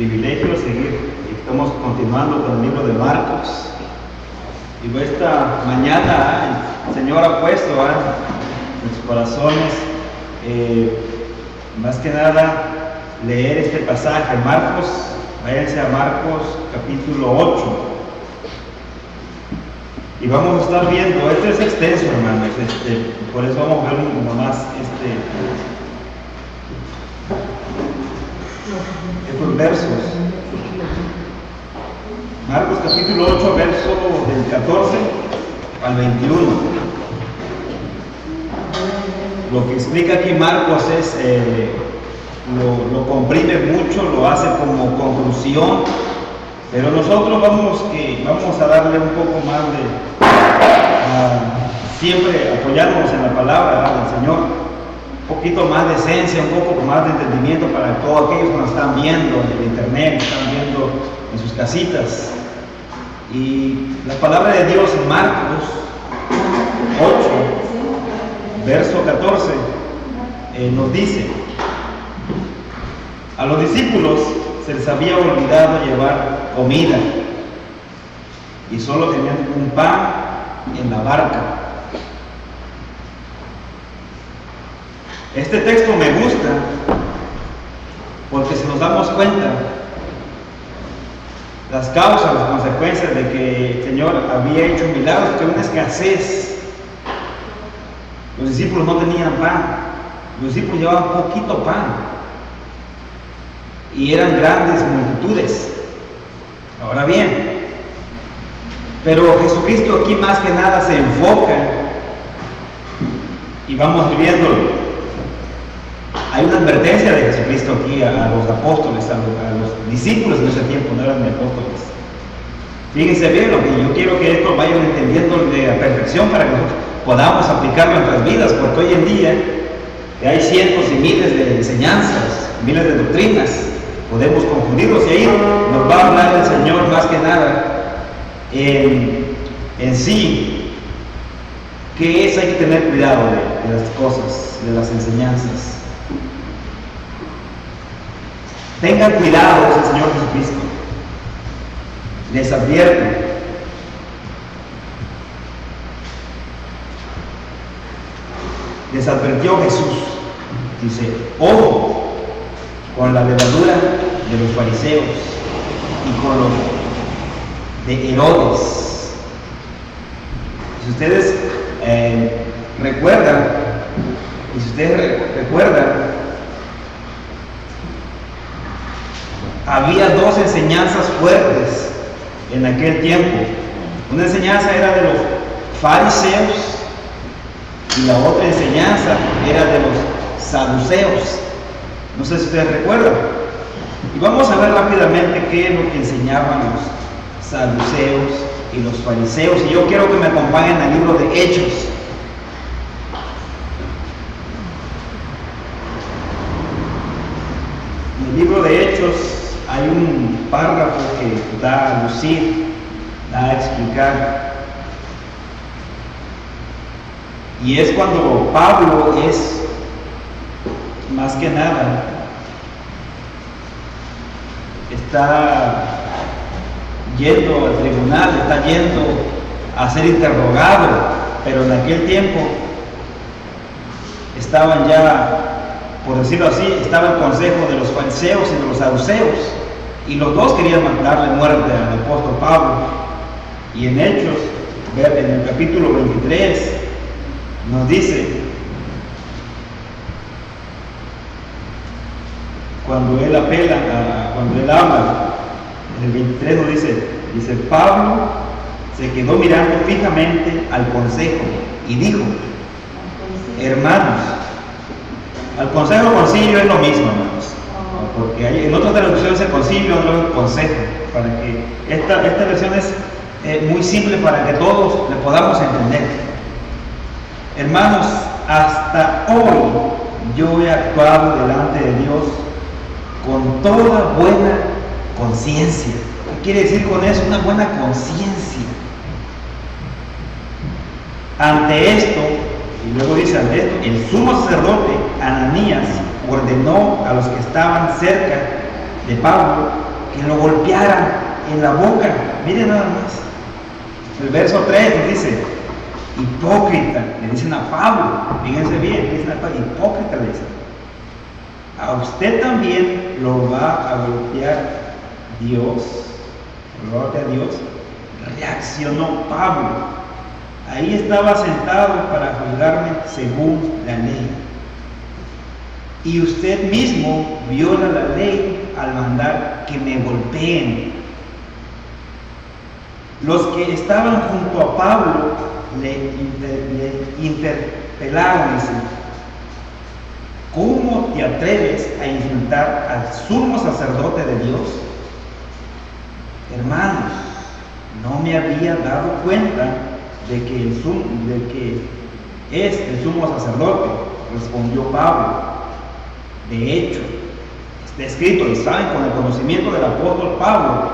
Privilegio seguir, estamos continuando con el libro de Marcos. Y esta mañana el Señor ha puesto en sus corazones, más que nada, leer este pasaje. Marcos, váyanse a Marcos capítulo 8. Y vamos a estar viendo, este es extenso, hermanos, por eso vamos a ver nomás estos versos. Marcos capítulo 8, verso del 14 al 21. Lo que explica aquí Marcos es, lo comprime mucho, lo hace como conclusión, pero nosotros vamos a darle un poco más siempre apoyarnos en la palabra del Señor, un poquito más de esencia, un poco más de entendimiento para todos aquellos que nos están viendo en el internet, están viendo en sus casitas. Y la palabra de Dios en Marcos 8, verso 14, nos dice: a los discípulos se les había olvidado llevar comida y solo tenían un pan en la barca. Este texto me gusta porque si nos damos cuenta las causas, las consecuencias de que el Señor había hecho milagros, que había una escasez. Los discípulos no tenían pan, los discípulos llevaban poquito pan y eran grandes multitudes. Ahora bien, pero Jesucristo aquí más que nada se enfoca, y vamos viéndolo. Hay una advertencia de Jesucristo aquí a los apóstoles, a los discípulos en ese tiempo, no eran apóstoles. Fíjense bien, lo que yo quiero que esto vayan entendiendo de la perfección para que nosotros podamos aplicarlo en nuestras vidas, porque hoy en día hay cientos y miles de enseñanzas, miles de doctrinas, podemos confundirlos, y ahí nos va a hablar el Señor más que nada en sí, que es, hay que tener cuidado de las cosas, de las enseñanzas. Tengan cuidado, dice el Señor Jesucristo. Les advierte. Les advirtió Jesús. Dice: ojo con la levadura de los fariseos y con los de Herodes. Si ustedes recuerdan, había dos enseñanzas fuertes en aquel tiempo. Una enseñanza era de los fariseos y la otra enseñanza era de los saduceos. No sé si ustedes recuerdan. Y vamos a ver rápidamente qué es lo que enseñaban los saduceos y los fariseos. Y yo quiero que me acompañen al libro de Hechos. En el libro de Hechos hay un párrafo que da a lucir, da a explicar. Y es cuando Pablo es, más que nada, está yendo al tribunal, está yendo a ser interrogado, pero en aquel tiempo estaban ya, por decirlo así, estaba el consejo de los fariseos y de los saduceos, y los dos querían darle muerte al apóstol Pablo. Y en Hechos, en el capítulo 23, nos dice, cuando él habla, en el 23 nos dice: Pablo se quedó mirando fijamente al consejo y dijo: hermanos, al consejo concilio es lo mismo, hermanos, porque en otras traducciones el concilio, en otras el consejo, para que esta versión es muy simple para que todos le podamos entender. Hermanos, hasta hoy yo he actuado delante de Dios con toda buena conciencia. ¿Qué quiere decir con eso? Una buena conciencia. Ante esto, y luego dice: ante esto, el sumo sacerdote Ananías ordenó a los que estaban cerca de Pablo que lo golpearan en la boca. Miren nada más. El verso 3 nos dice, hipócrita, le dicen a Pablo, fíjense bien, le dicen a Pablo, hipócrita le dicen. A usted también lo va a golpear Dios. Gloria a Dios. Reaccionó Pablo. Ahí estaba sentado para juzgarme según la ley. Y usted mismo viola la ley al mandar que me golpeen. Los que estaban junto a Pablo le interpelaron, dice, ¿cómo te atreves a insultar al sumo sacerdote de Dios? Hermanos, no me había dado cuenta de que es el sumo sacerdote, respondió Pablo. De hecho, está escrito, y saben, con el conocimiento del apóstol Pablo,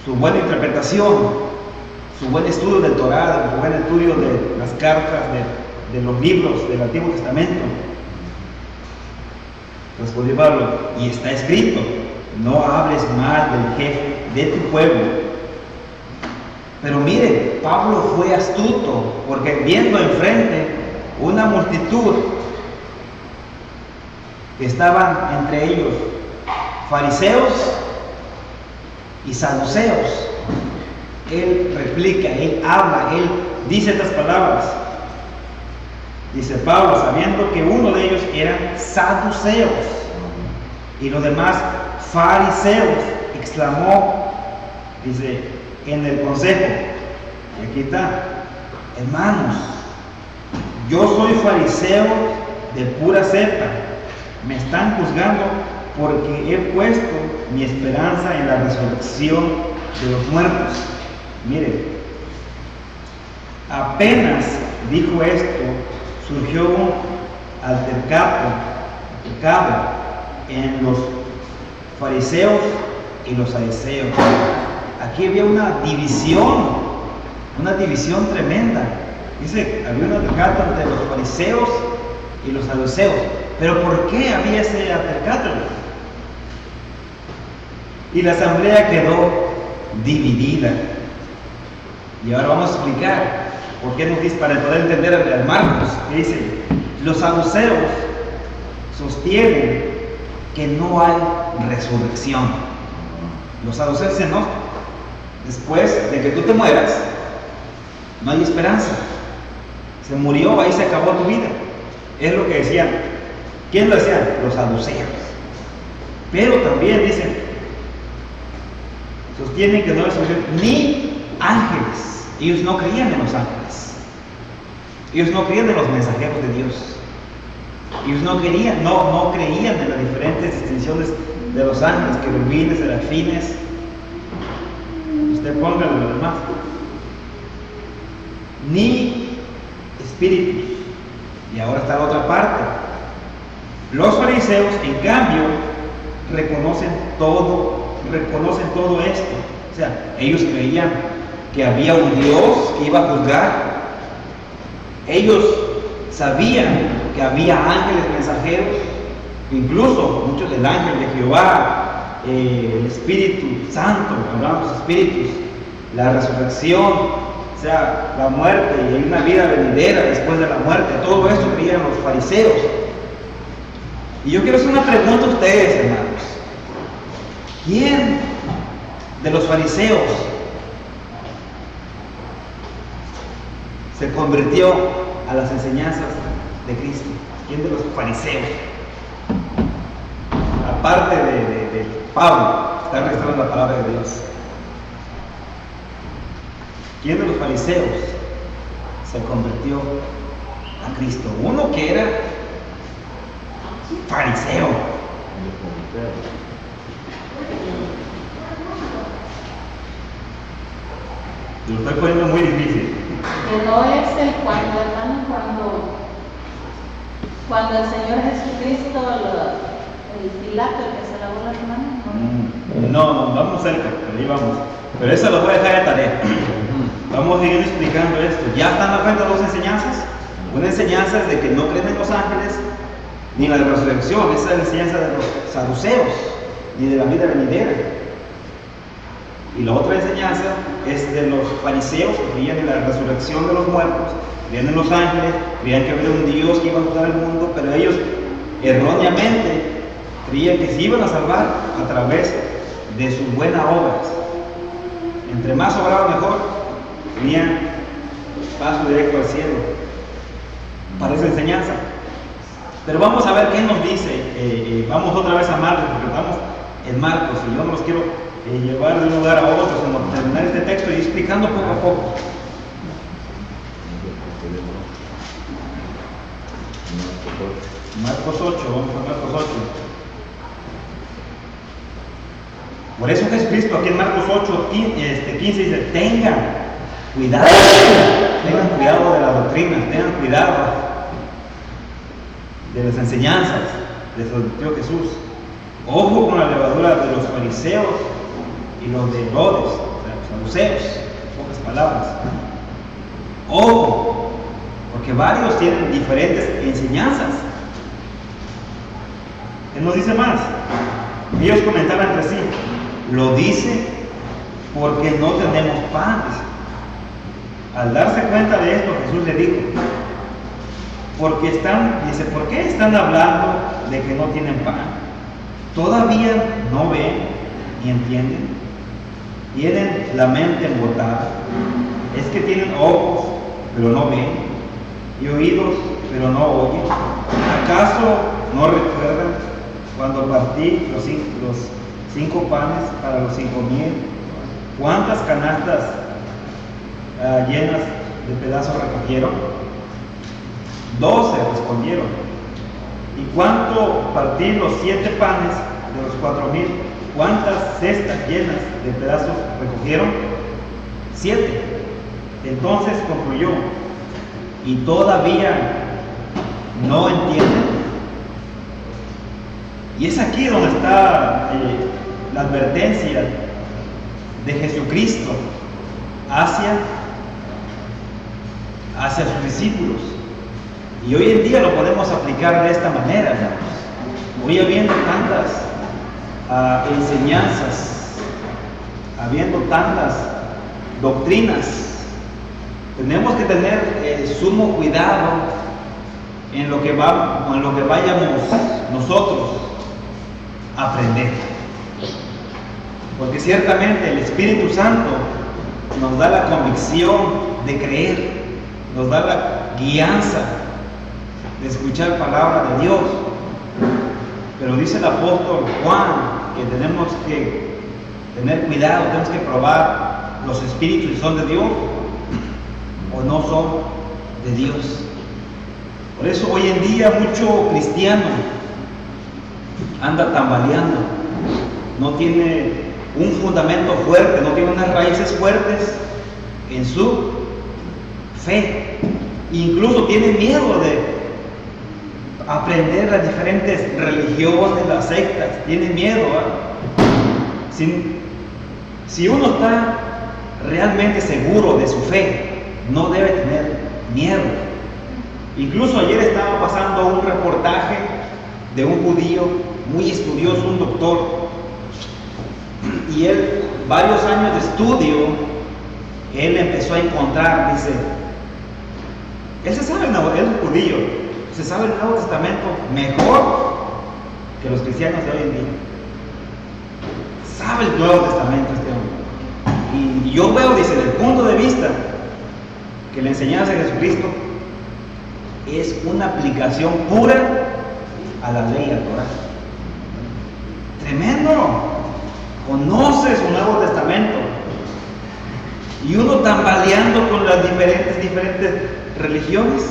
su buena interpretación, su buen estudio del Torá, su buen estudio de las cartas, de los libros del Antiguo Testamento. Respondió Pablo, y está escrito, no hables mal del jefe de tu pueblo. Pero mire, Pablo fue astuto, porque viendo enfrente una multitud que estaban entre ellos fariseos y saduceos, él replica, él habla, él dice estas palabras. Dice Pablo, sabiendo que uno de ellos eran saduceos y los demás fariseos, exclamó, dice, en el consejo, y aquí está, hermanos, yo soy fariseo de pura cepa, me están juzgando porque he puesto mi esperanza en la resurrección de los muertos. Miren, apenas dijo esto, surgió un altercado en los fariseos y los saduceos. Aquí había una división tremenda. Dice, había un altercado entre los fariseos y los saduceos. Pero ¿por qué había ese altercado? Y la asamblea quedó dividida. Y ahora vamos a explicar por qué nos dice, para poder entender al Marcos, que dice, los saduceos sostienen que no hay resurrección. Los saduceos dicen, no, después de que tú te mueras, no hay esperanza. Se murió, ahí se acabó tu vida. Es lo que decían. ¿Quién lo decía? Los saduceos. Pero también dicen, sostienen que no hay resurrección ni ángeles. Ellos no creían en los ángeles. Ellos no creían en los mensajeros de Dios. Ellos no creían en las diferentes distinciones de los ángeles, querubines, serafines. Usted póngale lo demás. Ni espíritus. Y ahora está la otra parte. Los fariseos, en cambio, reconocen todo esto. O sea, ellos creían que había un Dios que iba a juzgar. Ellos sabían que había ángeles mensajeros, incluso muchos del ángel de Jehová, el Espíritu Santo, hablamos de espíritus, la resurrección, o sea, la muerte y hay una vida venidera después de la muerte. Todo esto creían los fariseos. Y yo quiero hacer una pregunta a ustedes, hermanos. ¿Quién de los fariseos se convirtió a las enseñanzas de Cristo? ¿Quién de los fariseos? Aparte de Pablo, está registrando la palabra de Dios. ¿Quién de los fariseos se convirtió a Cristo? Uno que era fariseo. Lo estoy poniendo muy difícil. Que no es el cuando el Señor Jesucristo, el Pilato, el que se lavó las manos. No, vamos cerca, pero ahí vamos. Pero eso lo voy a dejar de tarea. Vamos a seguir explicando esto. Ya están las dos enseñanzas. Una enseñanza es de que no creen en los ángeles ni en la resurrección. Esa es la enseñanza de los saduceos. ni de la vida venidera. Y la otra enseñanza es de los fariseos, que creían en la resurrección de los muertos, creían en los ángeles, creían que había un Dios que iba a juzgar el mundo, pero ellos erróneamente creían que se iban a salvar a través de sus buenas obras. Entre más obraba mejor, tenían paso directo al cielo. Para esa enseñanza. Pero vamos a ver qué nos dice. Vamos otra vez a Marcos, porque estamos en Marcos y yo no los quiero llevar de un lugar a otro, sino terminar este texto y ir explicando poco a poco. Marcos 8, vamos a Marcos 8. Por eso Jesucristo aquí en Marcos 8, 15 dice, tengan cuidado de la doctrina, tengan cuidado de las enseñanzas de su Dios Jesús. Ojo con la levadura de los fariseos y los de Herodes, los saduceos, en pocas palabras. Ojo, porque varios tienen diferentes enseñanzas. ¿Qué nos dice más? Ellos comentaban entre sí, lo dice porque no tenemos pan. Al darse cuenta de esto, Jesús le dijo, ¿por qué están hablando de que no tienen pan? ¿Todavía no ven ni entienden? ¿Tienen la mente embotada? Es que tienen ojos, pero no ven, y oídos, pero no oyen. ¿Acaso no recuerdan cuando partí los 5 panes para los 5,000? ¿Cuántas canastas llenas de pedazos recogieron? 12 respondieron. ¿Y cuánto partí los 7 panes de los 4,000? ¿Cuántas cestas llenas de pedazos recogieron? 7. Entonces concluyó, ¿y todavía no entienden? Y es aquí donde está la advertencia de Jesucristo hacia sus discípulos. Y hoy en día lo podemos aplicar de esta manera, hermanos. Hoy habiendo tantas enseñanzas, habiendo tantas doctrinas, tenemos que tener sumo cuidado en lo que vayamos nosotros a aprender. Porque ciertamente el Espíritu Santo nos da la convicción de creer, nos da la guianza de escuchar palabra de Dios. Pero dice el apóstol Juan que tenemos que tener cuidado, tenemos que probar los espíritus si son de Dios o no son de Dios. Por eso hoy en día mucho cristiano anda tambaleando, no tiene un fundamento fuerte, no tiene unas raíces fuertes en su fe. Incluso tiene miedo de aprender las diferentes religiones, las sectas, tiene miedo. Si uno está realmente seguro de su fe, no debe tener miedo. Incluso ayer estaba pasando un reportaje de un judío muy estudioso, un doctor, y él, varios años de estudio, él empezó a encontrar, dice, él se sabe, él es judío, se sabe el Nuevo Testamento mejor que los cristianos de hoy en día. Sabe el Nuevo Testamento este hombre. Y yo veo, dice, desde el punto de vista que la enseñanza de Jesucristo es una aplicación pura a la ley, al Torah. Tremendo. Conoce su Nuevo Testamento. Y uno tambaleando con las diferentes religiones.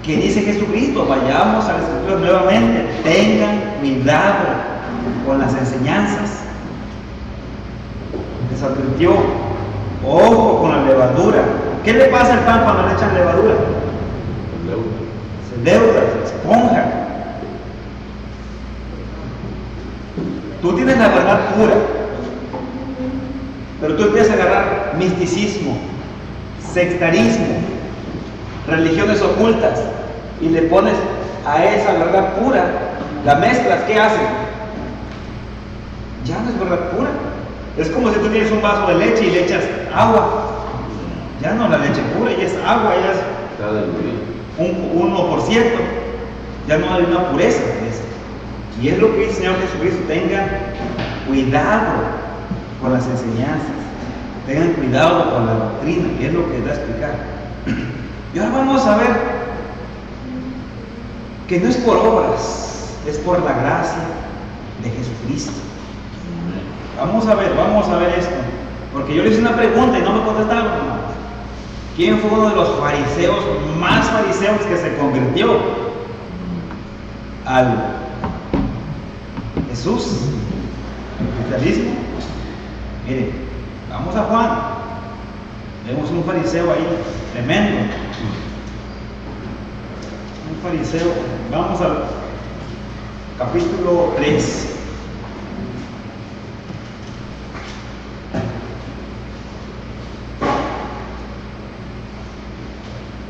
Que dice Jesucristo, vayamos a la Escritura nuevamente, tengan cuidado con las enseñanzas. Les advirtió, ojo con la levadura. ¿Qué le pasa al pan cuando le echan levadura? Se leuda, se esponja. Tú tienes la verdad pura, pero tú empiezas a agarrar misticismo, sectarismo, religiones ocultas, y le pones a esa verdad pura, la mezclas, ¿qué hacen? ya no es verdad pura. Es como si tú tienes un vaso de leche y le echas agua. Ya no es la leche pura, ya es agua, ya es un 1%. Ya no hay una pureza en eso. Y es lo que dice el Señor Jesucristo: tengan cuidado con las enseñanzas, tengan cuidado con la doctrina, que es lo que da a explicar. Y ahora vamos a ver que no es por obras, es por la gracia de Jesucristo. Vamos a ver esto, porque yo le hice una pregunta y no me contestaron, hermano. ¿Quién fue uno de los fariseos más fariseos que se convirtió al Jesús, al cristianismo? Miren, vamos a Juan. Vemos un fariseo ahí tremendo. Un fariseo. Vamos al capítulo 3.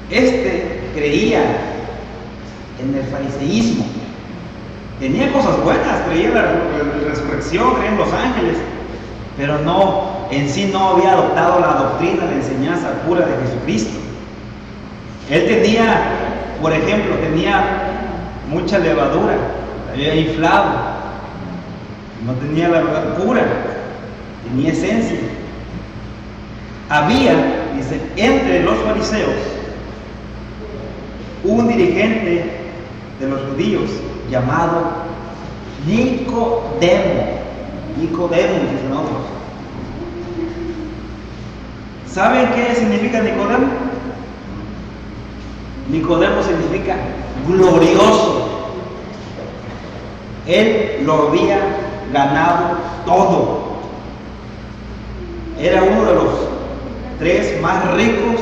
Este creía en el fariseísmo. Tenía cosas buenas, creía en la resurrección, creía en los ángeles, pero en sí no había adoptado la doctrina, la enseñanza pura de Jesucristo. Él tenía, por ejemplo, mucha levadura, había inflado, no tenía la verdad pura, tenía esencia. Había, dice, entre los fariseos un dirigente de los judíos llamado Nicodemo. Nicodemo, dicen otros. ¿Saben qué significa Nicodemo? Nicodemo significa glorioso. Él lo había ganado todo. Era uno de los 3 más ricos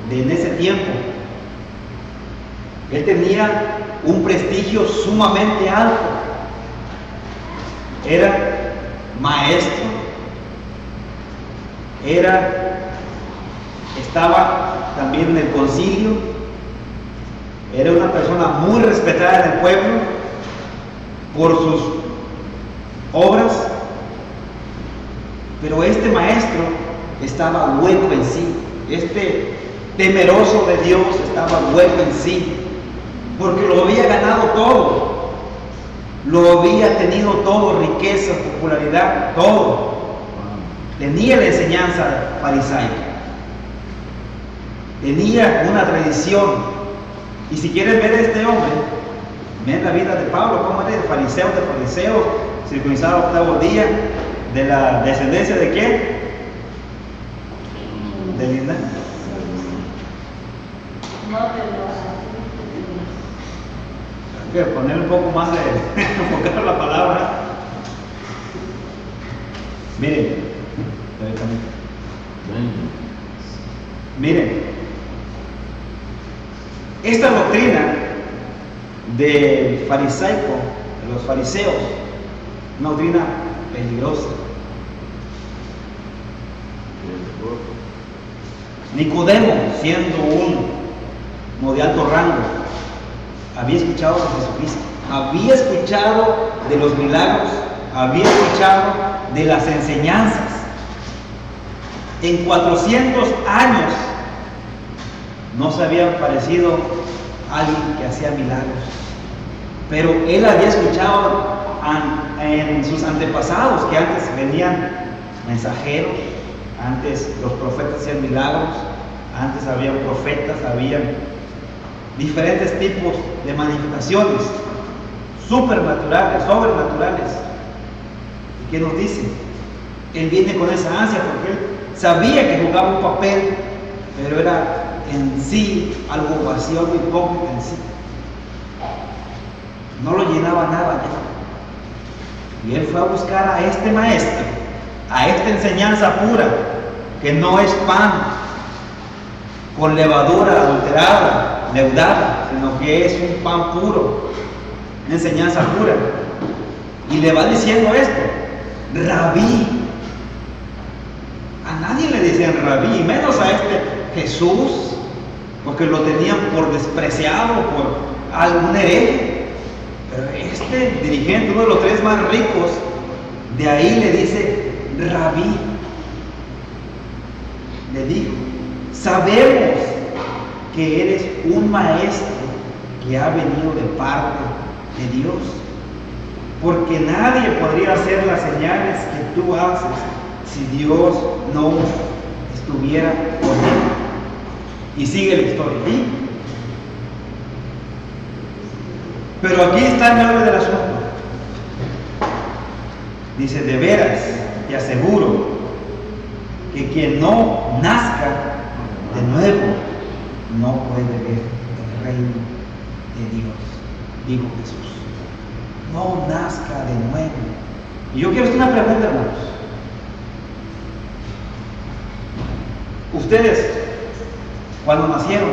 en ese tiempo. Él tenía un prestigio sumamente alto. Era maestro. Estaba también en el concilio. Era una persona muy respetada en el pueblo por sus obras. Pero este maestro estaba hueco en sí. Este temeroso de Dios estaba hueco en sí, porque lo había ganado todo, lo había tenido todo, riqueza, popularidad, todo. Tenía la enseñanza farisaica, tenía una tradición. Y si quieren ver a este hombre, ven la vida de Pablo, cómo era de fariseo, circuncidado al octavo día, de la descendencia de quién, de Linda. Hay que poner un poco más de enfocar la palabra. Miren, esta doctrina del farisaico, de los fariseos, una doctrina peligrosa. Nicodemo, siendo uno de alto rango, había escuchado de Jesucristo, había escuchado de los milagros, había escuchado de las enseñanzas. En 400 años no se había parecido a alguien que hacía milagros, pero él había escuchado en sus antepasados que antes venían mensajeros, antes los profetas hacían milagros, antes habían profetas, habían diferentes tipos de manifestaciones supernaturales, sobrenaturales. ¿Y qué nos dice? Él viene con esa ansia porque él sabía que jugaba un papel, pero era en sí algo vacío, algo hipócrita en sí. No lo llenaba nada ya. Y él fue a buscar a este maestro, a esta enseñanza pura, que no es pan con levadura adulterada, leudada, sino que es un pan puro, una enseñanza pura. Y le va diciendo esto: Rabí. A nadie le decían Rabí, menos a este Jesús, porque lo tenían por despreciado, por algún hereje. Pero este dirigente, uno de los 3 más ricos De ahí le dice Rabí. Le dijo: sabemos que eres un maestro que ha venido de parte de Dios, porque nadie podría hacer las señales que tú haces si Dios no estuviera con él. Y sigue la historia. ¿Sí? Pero aquí está el meollo del asunto. Dice: de veras te aseguro que quien no nazca de nuevo no puede ver el reino de Dios. Dijo Jesús: no nazca de nuevo. Y yo quiero hacer una pregunta, hermanos. Ustedes, cuando nacieron,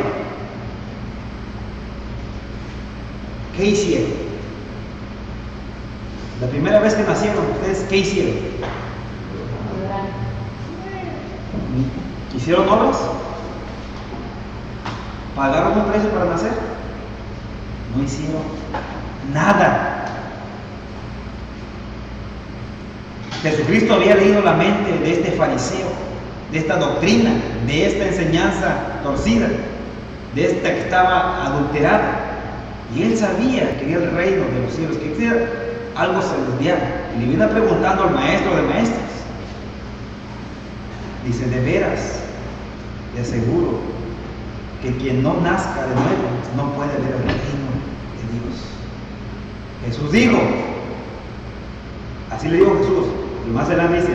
¿qué hicieron? La primera vez que nacieron, ¿ustedes qué hicieron? ¿Hicieron obras? ¿Pagaron un precio para nacer? No hicieron nada. Jesucristo había leído la mente de este fariseo, de esta doctrina, de esta enseñanza torcida, de esta que estaba adulterada. Y él sabía que era el reino de los cielos, que era algo celestial. Y le viene preguntando al maestro de maestros. Dice: de veras te aseguro que quien no nazca de nuevo no puede ver el reino de Dios. Jesús dijo, así le dijo Jesús, y más adelante dice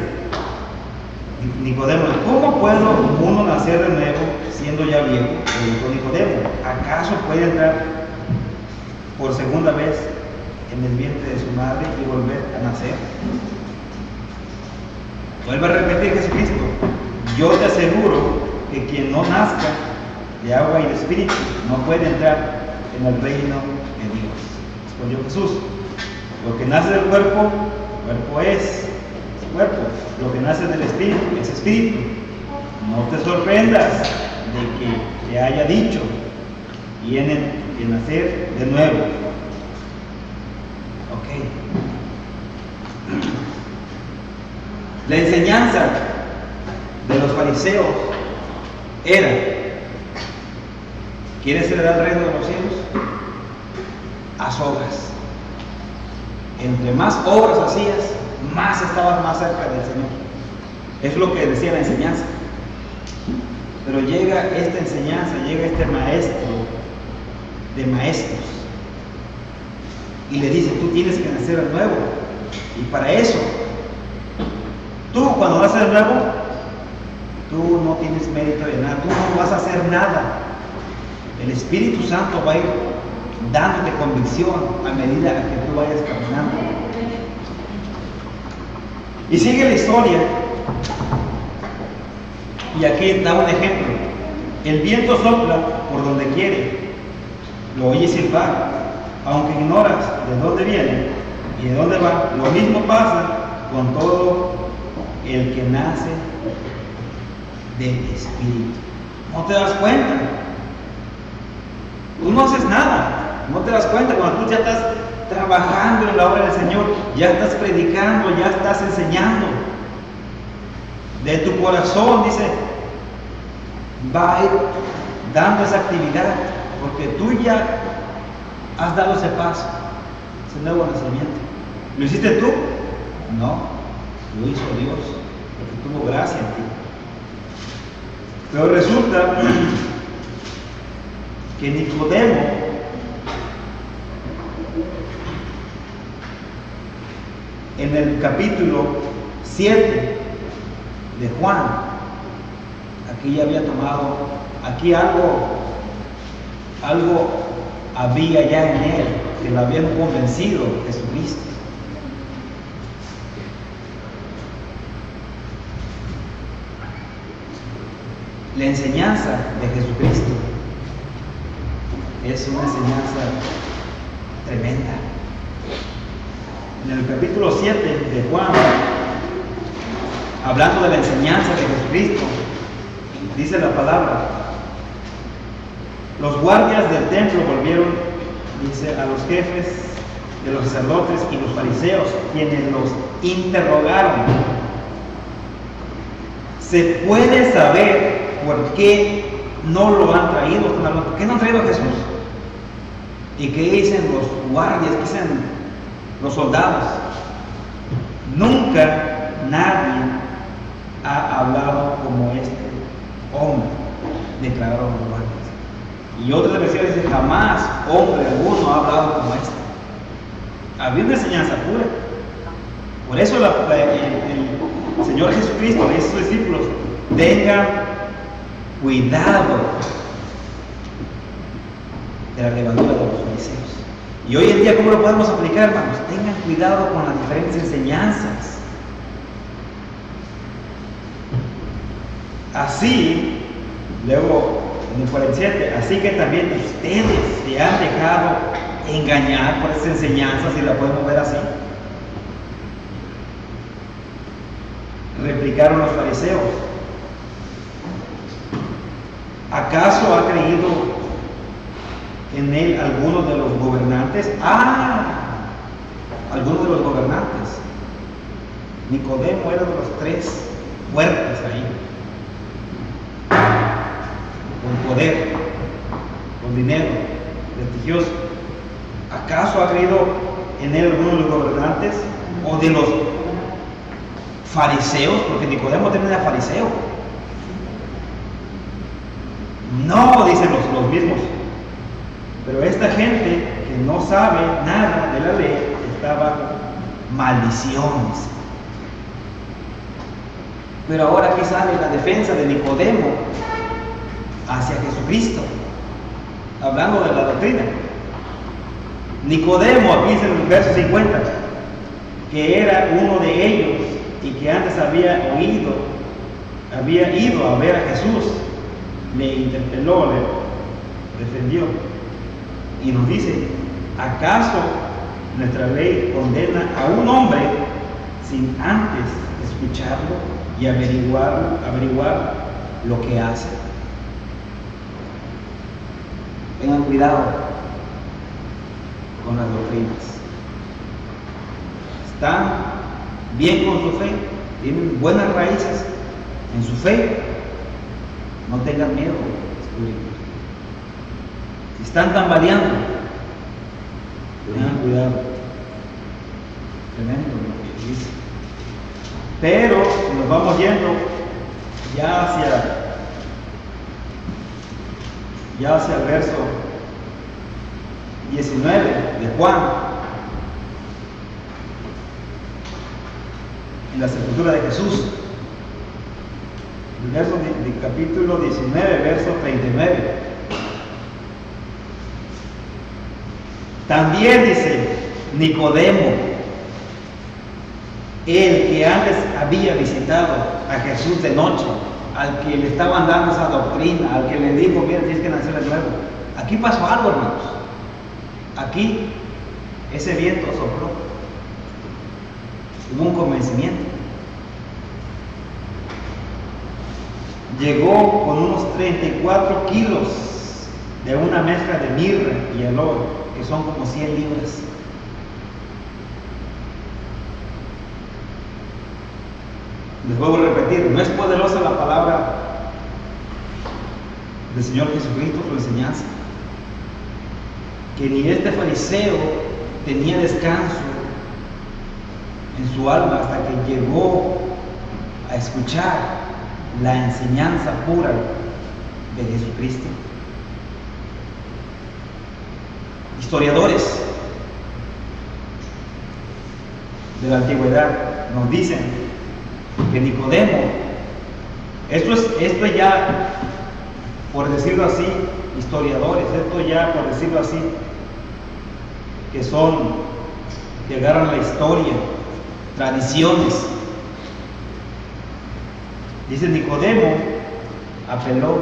Nicodemo: ¿cómo puedo uno nacer de nuevo siendo ya viejo? Le dijo Nicodemo: ¿acaso puede entrar por segunda vez en el vientre de su madre y volver a nacer? Vuelve a repetir Jesucristo: yo te aseguro que quien no nazca de agua y de espíritu no puede entrar en el reino de Dios. Respondió Jesús: lo que nace del cuerpo, cuerpo es cuerpo; lo que nace del espíritu es espíritu. No te sorprendas de que te haya dicho: tienen que nacer de nuevo. Ok. La enseñanza de los fariseos era: ¿quieres heredar el reino de los cielos? Haz obras. Entre más obras hacías, más estabas más cerca del Señor. Es lo que decía la enseñanza. Pero llega esta enseñanza, llega este maestro de maestros y le dice: tú tienes que nacer de nuevo. Y para eso, tú cuando naces de nuevo, tú no tienes mérito de nada, tú no vas a hacer nada. El Espíritu Santo va a ir dándote convicción a medida que tú vayas caminando. Y sigue la historia. Y aquí da un ejemplo. El viento sopla por donde quiere, lo oyes silbar, aunque ignoras de dónde viene y de dónde va. Lo mismo pasa con todo el que nace del Espíritu. No te das cuenta. Tú no haces nada, no te das cuenta. Cuando tú ya estás trabajando en la obra del Señor, ya estás predicando, ya estás enseñando, de tu corazón, dice, va a ir dando esa actividad, porque tú ya has dado ese paso, ese nuevo nacimiento. ¿Lo hiciste tú? No, lo hizo Dios, porque tuvo gracia en ti. Pero resulta que Nicodemo en el capítulo 7 de Juan, aquí ya había tomado, aquí algo había ya en él, que lo habían convencido Jesucristo. La enseñanza de Jesucristo es una enseñanza tremenda. En el capítulo 7 de Juan, hablando de la enseñanza de Jesucristo, dice la palabra: los guardias del templo volvieron, dice, a los jefes de los sacerdotes y los fariseos, quienes los interrogaron. ¿Se puede saber por qué no lo han traído? ¿Por qué no han traído a Jesús? ¿Y qué dicen los guardias? ¿Qué dicen los soldados? Nunca nadie ha hablado como este hombre, declararon los guardias. Y otras versiones dicen, jamás hombre alguno ha hablado como este. Había una enseñanza pura. Por eso el Señor Jesucristo le dice a sus discípulos, tengan cuidado de la levadura de los fariseos. Y hoy en día, ¿cómo lo podemos aplicar, hermanos? Tengan cuidado con las diferentes enseñanzas. Así, luego en el 47, así que también ustedes se han dejado engañar por esas enseñanzas, si la podemos ver así. Replicaron los fariseos, ¿acaso ha creído en él algunos de los gobernantes? Algunos de los gobernantes. Nicodemo era de los 3 fuertes ahí, con poder, con dinero, prestigioso. ¿Acaso ha creído en él alguno de los gobernantes o de los fariseos? Porque Nicodemo también era fariseo. No, dicen los mismos. Pero esta gente que no sabe nada de la ley está bajo maldiciones. Pero ahora aquí sale la defensa de Nicodemo hacia Jesucristo, hablando de la doctrina. Nicodemo, aquí dice en el verso 50, que era uno de ellos y que antes había ido a ver a Jesús, le interpeló, le defendió y nos dice, ¿acaso nuestra ley condena a un hombre sin antes escucharlo y averiguar lo que hace? Tengan cuidado con las doctrinas. Están bien con su fe, tienen buenas raíces en su fe, no tengan miedo de descubrirlo. Si están tambaleando, tengan cuidado. Tremendo lo que dice. Pero nos vamos yendo ya hacia el verso 19 de Juan, en la sepultura de Jesús. El verso del capítulo 19, verso 39. También dice Nicodemo, el que antes había visitado a Jesús de noche, al que le estaban dando esa doctrina, al que le dijo, mira, tienes que nacer de nuevo. Aquí pasó algo, hermanos. Aquí ese viento sopló. Hubo un convencimiento. Llegó con unos 34 kilos de una mezcla de mirra y aloe, que son como 100 libras. Les vuelvo a repetir, no es poderosa la palabra del Señor Jesucristo, su enseñanza. Que ni este fariseo tenía descanso en su alma hasta que llegó a escuchar la enseñanza pura de Jesucristo. Historiadores de la antigüedad nos dicen que Nicodemo, esto ya, por decirlo así, historiadores, esto ya, por decirlo así, que agarran la historia, tradiciones. Dice Nicodemo apeló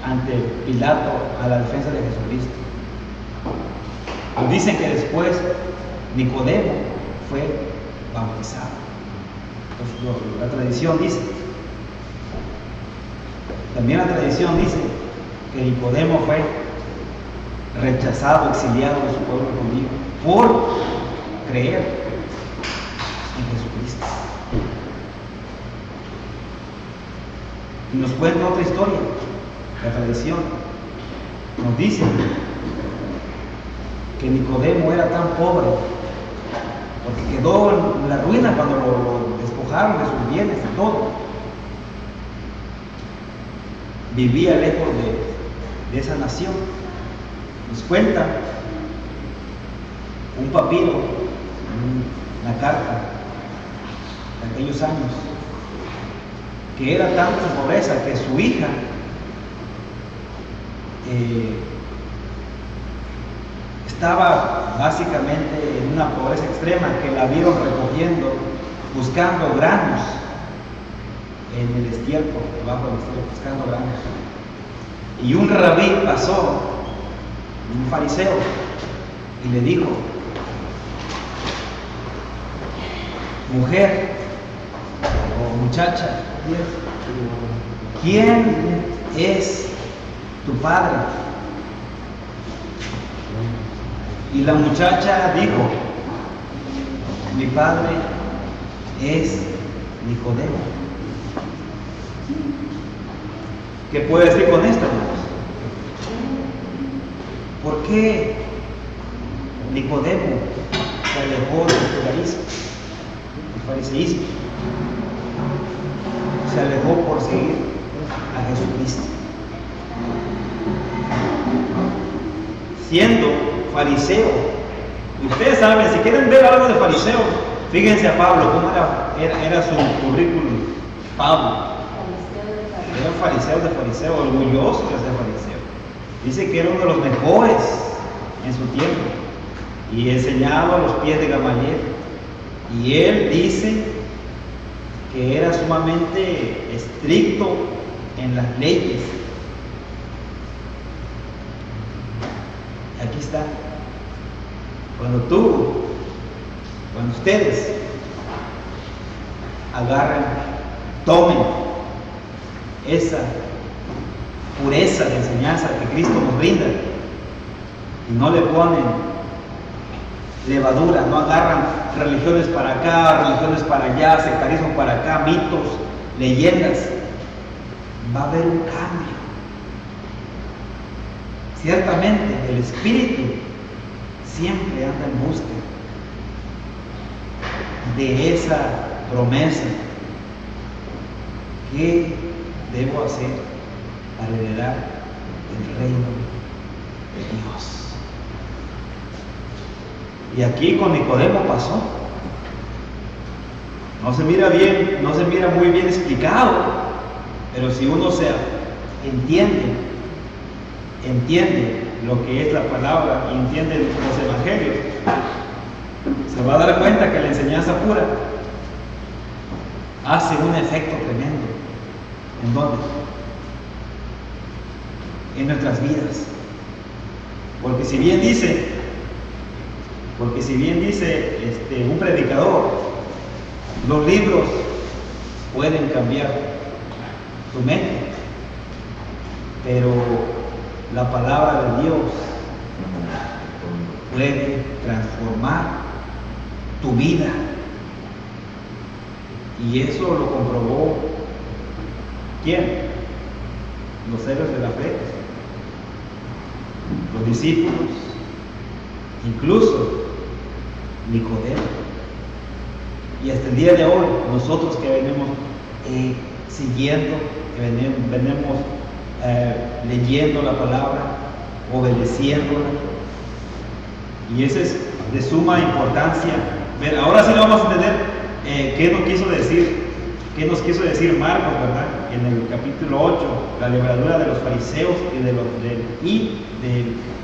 ante Pilato a la defensa de Jesucristo. Nos dicen que después Nicodemo fue bautizado. Entonces, la tradición dice, también la tradición dice que Nicodemo fue rechazado, exiliado de su pueblo judío por creer en Y nos cuenta otra historia, la tradición. Nos dice que Nicodemo era tan pobre, porque quedó en la ruina cuando lo despojaron de sus bienes y todo. Vivía lejos de esa nación. Nos cuenta un papiro, una carta de aquellos años, que era tanta su pobreza que su hija estaba básicamente en una pobreza extrema, que la vieron recogiendo, buscando granos en el estiércol, debajo del estiércol, buscando granos. Y un rabí pasó, un fariseo, y le dijo: mujer o muchacha, ¿quién es tu padre? Y la muchacha dijo: mi padre es Nicodemo. ¿Qué puede decir con esto, hermanos? ¿Por qué Nicodemo se alejó del judaísmo, del fariseísmo? Se alejó por seguir a Jesucristo. Siendo fariseo, y ustedes saben, si quieren ver algo de fariseo, fíjense a Pablo, cómo era su currículum. Pablo era un fariseo, orgulloso de ser fariseo. Dice que era uno de los mejores en su tiempo y enseñaba a los pies de Gamaliel. Y él dice que era sumamente estricto en las leyes. Aquí está. Cuando ustedes agarren, tomen esa pureza de enseñanza que Cristo nos brinda y no le ponen levadura, no agarran religiones para acá, religiones para allá, sectarismo para acá, mitos, leyendas, va a haber un cambio. Ciertamente el Espíritu siempre anda en busca de esa promesa. ¿Qué debo hacer para heredar el reino de Dios? Y aquí con Nicodemo pasó. No se mira muy bien explicado, pero si uno se entiende lo que es la palabra y entiende los evangelios, se va a dar cuenta que la enseñanza pura hace un efecto tremendo. ¿En dónde? En nuestras vidas. Porque si bien dice un predicador, los libros pueden cambiar tu mente, pero la palabra de Dios puede transformar tu vida. Y eso lo comprobó ¿quién? Los héroes de la fe, los discípulos, incluso Nicodemo. Y hasta el día de hoy, nosotros que venimos siguiendo, que venimos leyendo la palabra, obedeciéndola. Y eso es de suma importancia. Ahora sí vamos a entender qué nos quiso decir Marcos, ¿verdad? En el capítulo 8, la levadura de los fariseos y de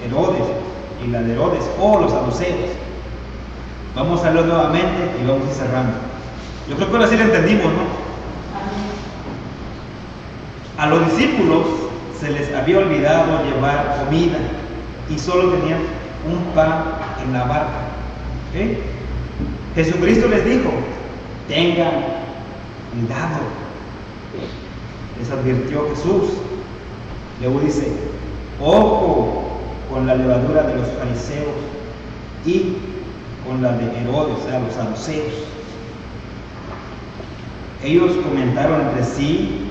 Herodes, y la de Herodes, o los saduceos. Vamos a verlo nuevamente y vamos a ir cerrando. Yo creo que ahora sí lo entendimos, ¿no? A los discípulos se les había olvidado llevar comida y solo tenían un pan en la barca. ¿Okay? Jesucristo les dijo: tengan cuidado. Les advirtió Jesús. Luego dice: ojo con la levadura de los fariseos y con la de Herodes, o sea, los saduceos. Ellos comentaron entre sí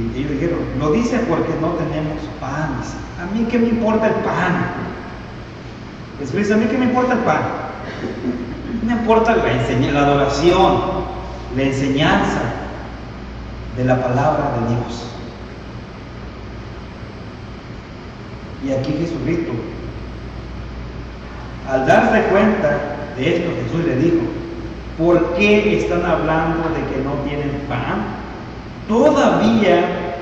Y ellos dijeron, lo dice porque no tenemos pan. Dice, a mí qué me importa el pan. Jesucristo, a mí qué me importa el pan. Me importa la adoración, la enseñanza de la palabra de Dios. Y aquí Jesucristo, al darse cuenta de esto, Jesús le dijo, ¿por qué están hablando de que no tienen pan? ¿Todavía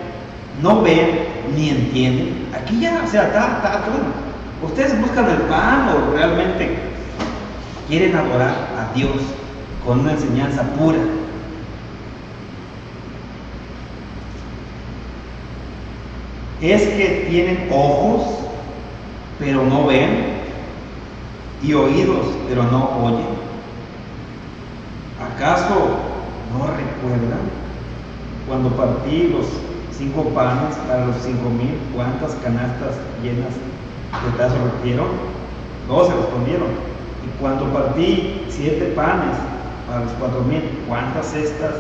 no ven ni entienden? Aquí ya, o sea, está todo. ¿Ustedes buscan el pan o realmente quieren adorar a Dios con una enseñanza pura? Es que tienen ojos, pero no ven, y oídos, pero no oyen. ¿Acaso no recuerdan cuando partí los 5 panes para los 5,000? ¿Cuántas canastas llenas de pedazos recogieron? 12 respondieron. Y cuando partí 7 panes para los 4,000, ¿cuántas cestas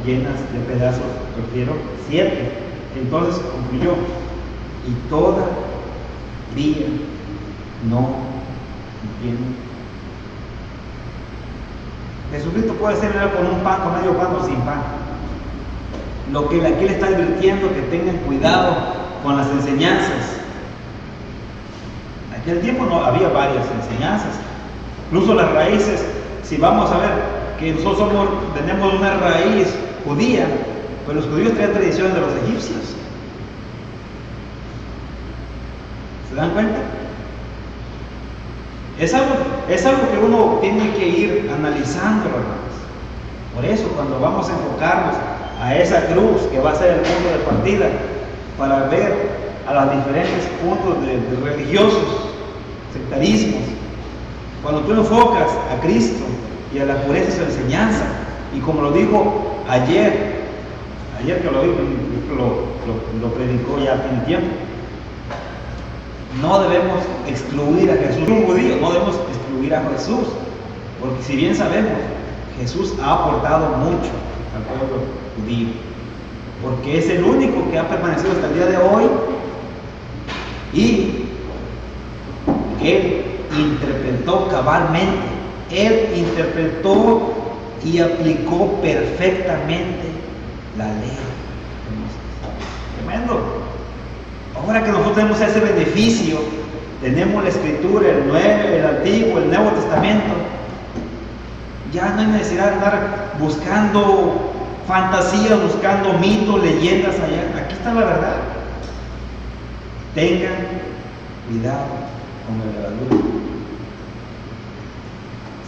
llenas de pedazos recogieron? 7. Entonces concluyó, y todavía no entienden. Jesucristo puede ser con un pan, con medio pan o sin pan. Lo que aquí le está advirtiendo, que tengan cuidado con las enseñanzas. En aquel tiempo no había varias enseñanzas. Incluso las raíces, si vamos a ver que nosotros tenemos una raíz judía, pues los judíos traían tradiciones de los egipcios. ¿Se dan cuenta? Es algo que uno tiene que ir analizando, hermanos. Por eso, cuando vamos a enfocarnos a esa cruz que va a ser el punto de partida para ver a los diferentes puntos de religiosos, sectarismos, cuando tú enfocas a Cristo y a la pureza de su enseñanza, y como lo dijo ayer que lo predicó ya hace tiempo, no debemos excluir a Jesús. Un judío, no debemos excluir a Jesús, porque si bien sabemos, Jesús ha aportado mucho al pueblo judío, porque es el único que ha permanecido hasta el día de hoy, y Él interpretó cabalmente, Él interpretó y aplicó perfectamente la ley. Tremendo. Ahora que nosotros tenemos ese beneficio, tenemos la Escritura, el Nuevo, el Antiguo, el Nuevo Testamento, ya no hay necesidad de andar buscando fantasías, buscando mitos, leyendas allá. Aquí está la verdad. Tengan cuidado con el levadura.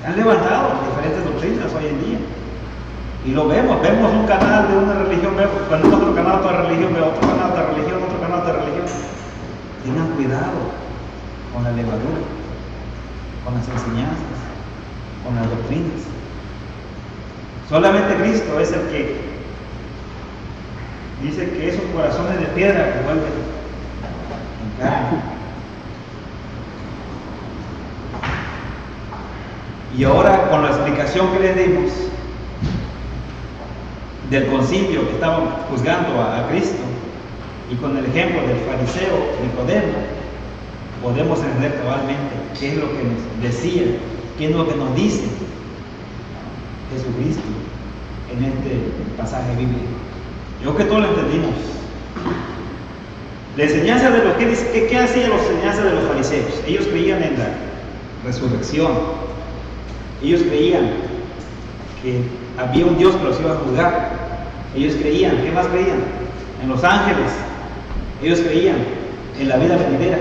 Se han levantado diferentes doctrinas hoy en día. Y lo vemos un canal de una religión, vemos otro canal de otra religión, vemos otro canal de otra religión, otro canal de otra religión. Tengan cuidado con la levadura, con las enseñanzas, con las doctrinas. Solamente Cristo es el que dice que esos corazones de piedra que vuelven en carne. Y ahora, con la explicación que les dimos del concilio que estaban juzgando a Cristo, y con el ejemplo del fariseo Nicodemo, podemos entender cabalmente qué es lo que nos decía, qué es lo que nos dice Jesucristo en este pasaje bíblico. Yo creo que todos lo entendimos. La enseñanza de lo que dice, ¿qué hacía la enseñanza de los fariseos? Ellos creían en la resurrección. Ellos creían que había un Dios que los iba a juzgar. Ellos creían, ¿qué más creían? En los ángeles. Ellos creían en la vida venidera.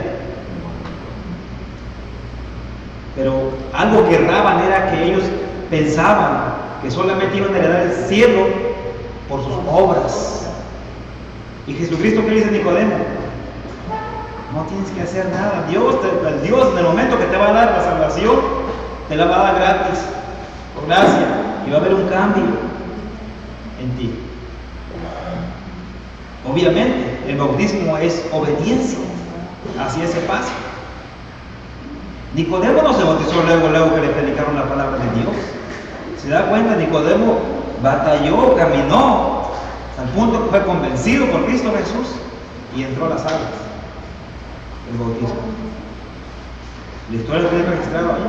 Pero algo que erraban era que ellos pensaban que solamente iban a heredar el cielo por sus obras. Y Jesucristo, ¿qué le dice a Nicodemo? No tienes que hacer nada. Dios en el momento que te va a dar la salvación, te la va a dar gratis, por gracia, y va a haber un cambio en ti. Obviamente, el bautismo es obediencia hacia ese paso. Nicodemo no se bautizó luego que le predicaron la palabra de Dios. ¿Se da cuenta? Nicodemo batalló, caminó Al punto que fue convencido por Cristo Jesús y entró a las aguas del bautismo. La historia lo tiene registrado ahí.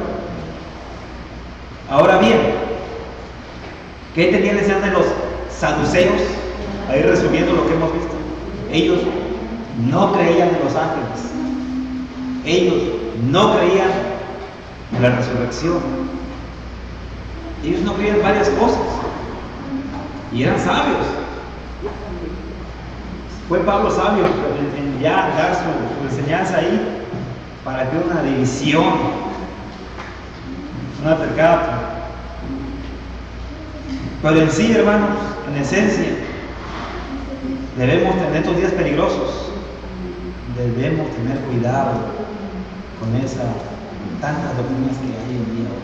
Ahora bien, ¿qué tenían la enseñanza de los saduceos? Ahí resumiendo lo que hemos visto. Ellos no creían en los ángeles. Ellos no creían en la resurrección. Ellos no creían en varias cosas. Y eran sabios. Fue Pablo sabio en ya dar su enseñanza ahí para que hubiera una división, un altercado. Pero en sí, hermanos, en esencia, debemos tener estos días peligrosos. Debemos tener cuidado con tantas doctrinas que hay en día hoy.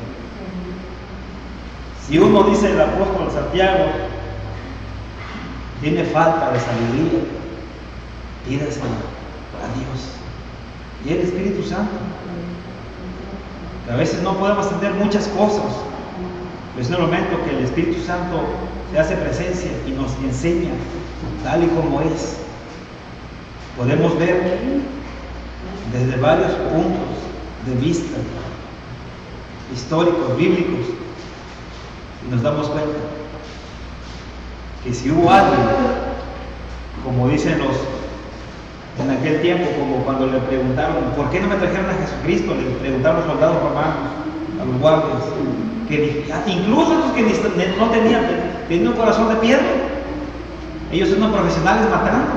Si uno dice el apóstol Santiago, tiene falta de sabiduría, pídasela a Dios y el Espíritu Santo. Que a veces no podemos entender muchas cosas, pero es en el momento que el Espíritu Santo se hace presencia y nos enseña tal y como es. Podemos ver desde varios puntos de vista históricos, bíblicos, y nos damos cuenta que si hubo alguien, como dicen en aquel tiempo, como cuando le preguntaron, ¿por qué no me trajeron a Jesucristo? Le preguntaron los soldados romanos, a los guardias, incluso los que no tenían un corazón de piedra. Ellos son profesionales matando,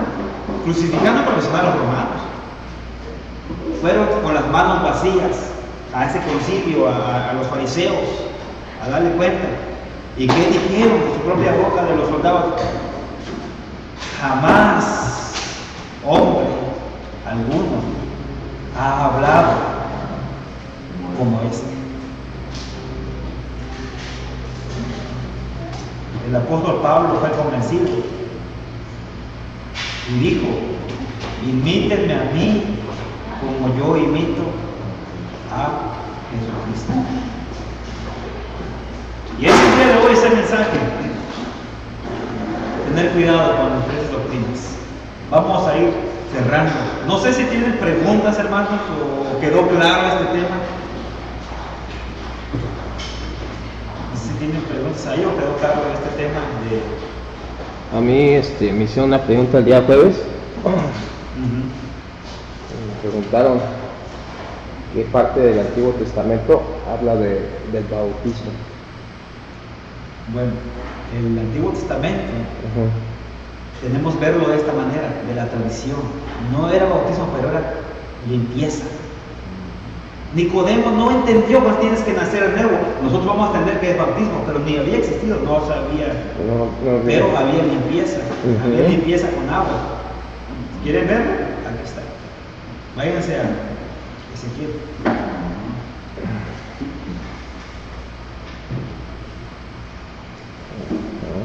crucificando a profesionales romanos. Fueron con las manos vacías a ese concilio, a los fariseos, a darle cuenta. ¿Y qué dijeron en su propia boca de los soldados? Jamás hombre alguno ha hablado como este. El apóstol Pablo fue convencido y dijo: imítenme a mí como yo imito a Jesucristo. Y ese día de hoy, ese mensaje, tener cuidado con las tres doctrinas. Vamos a ir cerrando. No sé si tienen preguntas, hermanos, o quedó claro este tema. No sé si tienen preguntas ahí o quedó claro este tema de... A mí me hicieron una pregunta el día jueves. Me preguntaron qué parte del Antiguo Testamento habla del bautismo. Bueno, el Antiguo Testamento tenemos que verlo de esta manera, de la tradición. No era bautismo, pero era limpieza. Nicodemo no entendió que tienes que nacer de nuevo. Nosotros vamos a entender que es bautismo, pero ni había existido, no sabía. Pero había limpieza, había limpieza con agua. ¿Quieren verlo? Aquí está. Váyanse a Ezequiel.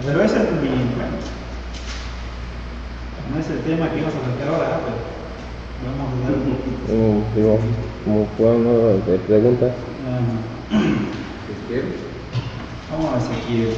Pero ese es no es el tema que íbamos a tratar ahora, pero vamos a dar un poquito. Como fue uno de preguntas. Vamos a Ezequiel.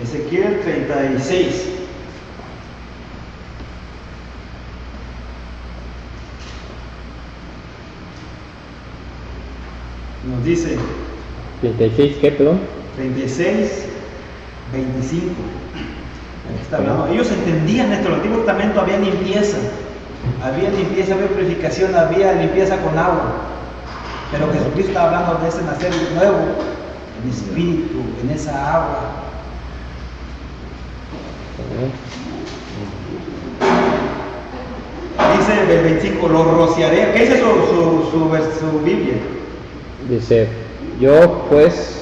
Ezequiel 36. Nos dice 36, ¿qué, perdón? 36, 25. Está hablando. Ellos entendían esto. En el Antiguo Testamento había limpieza, había purificación, había limpieza con agua. Pero Jesucristo está hablando de ese nacer nuevo, en espíritu, en esa agua. Dice el 25, lo rociaré. ¿Qué dice su Biblia? Dice: yo pues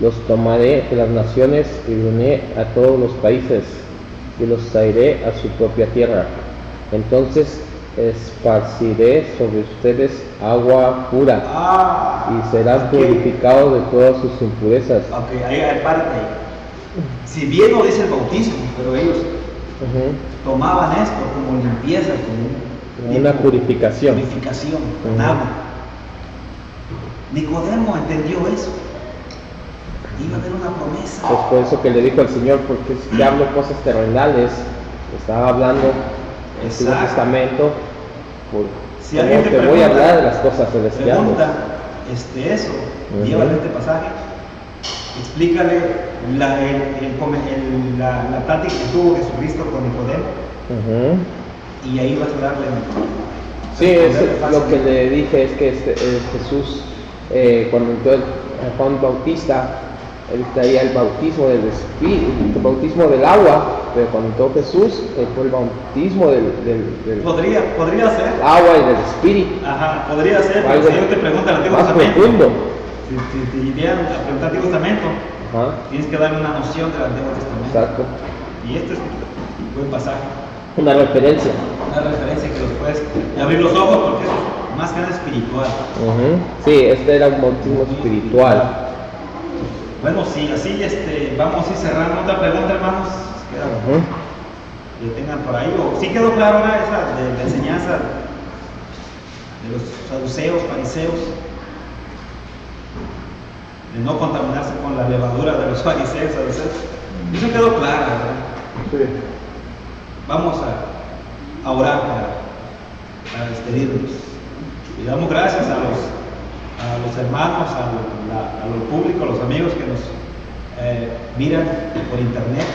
los tomaré de las naciones y reuniré a todos los países y los traeré a su propia tierra. Entonces esparciré sobre ustedes agua pura y serán purificados de todas sus impurezas. Ok, ahí parte. Si bien no dice el bautismo, pero ellos Ujú. tomaban esto como limpieza, Como una purificación. purificación con Ujú. agua. Nicodemo entendió eso. Iba a haber una promesa. Pues por eso que le dijo al Señor, porque si te hablo cosas terrenales, estaba hablando en el Antiguo Exacto. Testamento, por Si alguien cómo te te voy a pregunta- hablar de las cosas celestiales. Pregunta eso, Ujú. llévale este pasaje, explícale la plática que tuvo Jesucristo con Nicodemo Ujú. y ahí vas a darle. Sí, responderle lo que fácilmente. le dije es que Jesús, cuando entró Juan Bautista, él traía el bautismo del Espíritu, el bautismo del agua, pero cuando entró Jesús, fue el bautismo del Podría ser. agua y del Espíritu. Ajá, podría ser, pero Algo si yo te pregunto el Antiguo más Testamento, profundo. si te llegan a preguntar el Antiguo Testamento, Ajá, tienes que darle una noción del Antiguo Testamento. exacto. Y este es un buen pasaje, Una referencia. una referencia que los puedes abrir los ojos porque es más que nada espiritual. Ujú. Sí, este era un bautismo espiritual. Bueno, sí, así vamos a ir cerrando. Otra pregunta, hermanos, Ujú. que tengan por ahí. O sí quedó claro ahora esa de la enseñanza de los saduceos, fariseos, de no contaminarse con la levadura de los fariseos, saduceos. Eso quedó claro, ¿verdad? Sí. Vamos a orar para despedirnos. Y damos gracias a los hermanos, al público, a los amigos que nos miran por internet.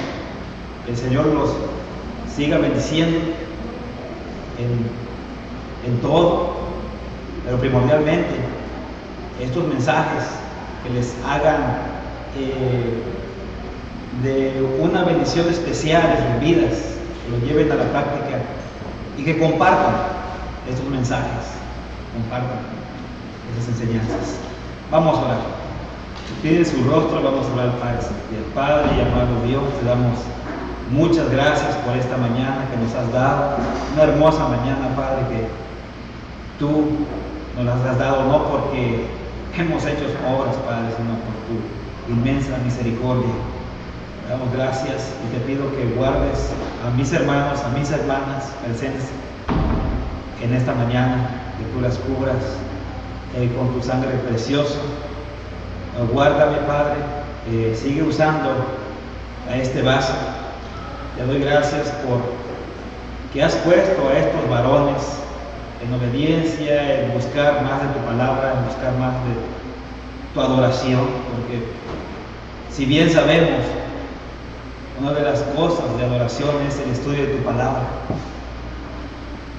Que el Señor los siga bendiciendo en todo, pero primordialmente estos mensajes que les hagan de una bendición especial en sus vidas, que los lleven a la práctica y que compartan estos mensajes, compartan esas enseñanzas. Vamos a orar. Pide su rostro, vamos a orar al Padre Celestial. Padre y amado Dios, te damos muchas gracias por esta mañana que nos has dado, una hermosa mañana, Padre, que tú nos las has dado no porque hemos hecho obras, Padre, sino por tu inmensa misericordia. Te damos gracias y te pido que guardes a mis hermanos, a mis hermanas presentes en esta mañana, que tú las cubras con tu sangre preciosa. Guárdame, Padre, sigue usando a este vaso. Te doy gracias por que has puesto a estos varones en obediencia, en buscar más de tu palabra, en buscar más de tu adoración, porque si bien sabemos, una de las cosas de adoración es el estudio de tu palabra.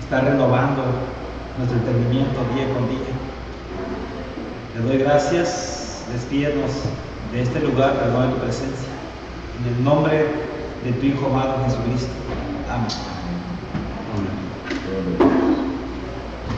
Está renovando nuestro entendimiento día con día. Te doy gracias, despídenos de este lugar, perdón de tu presencia. En el nombre de tu Hijo amado Jesucristo. Amén. Amén.